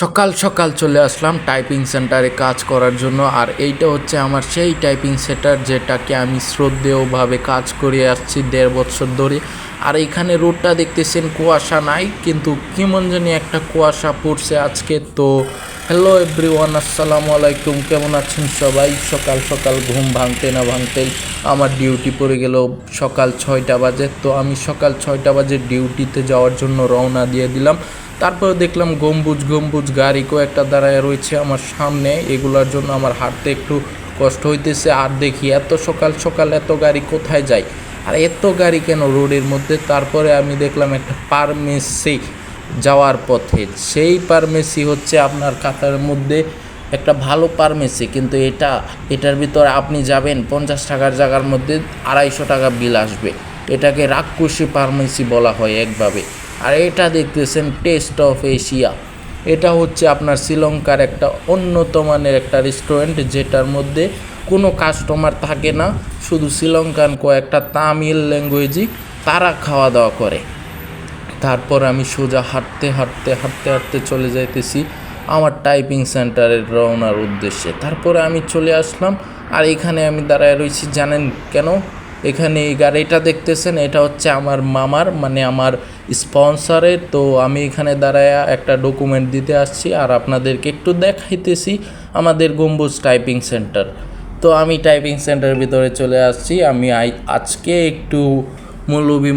সকাল সকাল চলে আসলাম টাইপিং সেন্টারে কাজ করার জন্য। আর এইটা হচ্ছে আমার সেই টাইপিং সেন্টার যেটাকে আমি শ্রদ্ধেয়ভাবে কাজ করে আসছি 1.5 বছর ধরে। আর এইখানে রোডটা দেখতেছেন, কুয়াশা নাই, কিন্তু কেমন জানি একটা কুয়াশা পড়ছে আজকে। তো হ্যালো এভরিওয়ান, আসসালামু আলাইকুম, কেমন আছেন সবাই? সকাল সকাল ঘুম ভাঙতে না ভাঙতেই আমার ডিউটি পড়ে গেল সকাল 6টা বাজে। তো আমি সকাল 6টা বাজে ডিউটিতে যাওয়ার জন্য রওনা দিয়ে দিলাম। তারপরে দেখলাম গম্বুজ গাড়ি কয়েকটা দাঁড়ায় রয়েছে আমার সামনে, এগুলোর জন্য আমার হাঁটতে একটু কষ্ট হইতেছে। আর দেখি এত সকাল সকাল এত গাড়ি কোথায় যায়, আর এত গাড়ি কেন রোডের মধ্যে। তারপরে আমি দেখলাম একটা ফার্মেসি যাওয়ার পথে, সেই ফার্মেসি হচ্ছে আপনার কাতারের মধ্যে একটা ভালো ফার্মেসি, কিন্তু এটার ভিতরে আপনি যাবেন 50 টাকার জায়গার মধ্যে 250 টাকা বিল আসবে। এটাকে রাক্ষসী ফার্মেসি বলা হয় একভাবে। আর এটা দেখতেছেন টেস্ট অফ এশিয়া, এটা হচ্ছে আপনার শ্রীলঙ্কার একটা উন্নত মানের একটা রেস্টুরেন্ট, যেটার মধ্যে কোনো কাস্টমার থাকে না, শুধু শ্রীলঙ্কান কয়েকটা তামিল ল্যাঙ্গুয়েজই তারা খাওয়া দাওয়া করে। তারপর আমি সোজা হাঁটতে চলে যাইতেছি আমার টাইপিং সেন্টারের রওনার উদ্দেশ্যে। তারপরে আমি চলে আসলাম, আর এখানে আমি দাঁড়ায় রয়েছি জানেন কেন? এখানে এই গাড়িটা দেখতেছেন, এটা হচ্ছে আমার মামার, মানে আমার স্পন্সরের। তো আমি এখানে দাঁড়ায় একটা ডকুমেন্ট দিতে আসছি, আর আপনাদেরকে একটু দেখাইতেছি আমাদের গম্বুজ টাইপিং সেন্টার। তো আমি টাইপিং সেন্টারের ভিতরে চলে আসছি। আমি আজকে একটু মৌলবি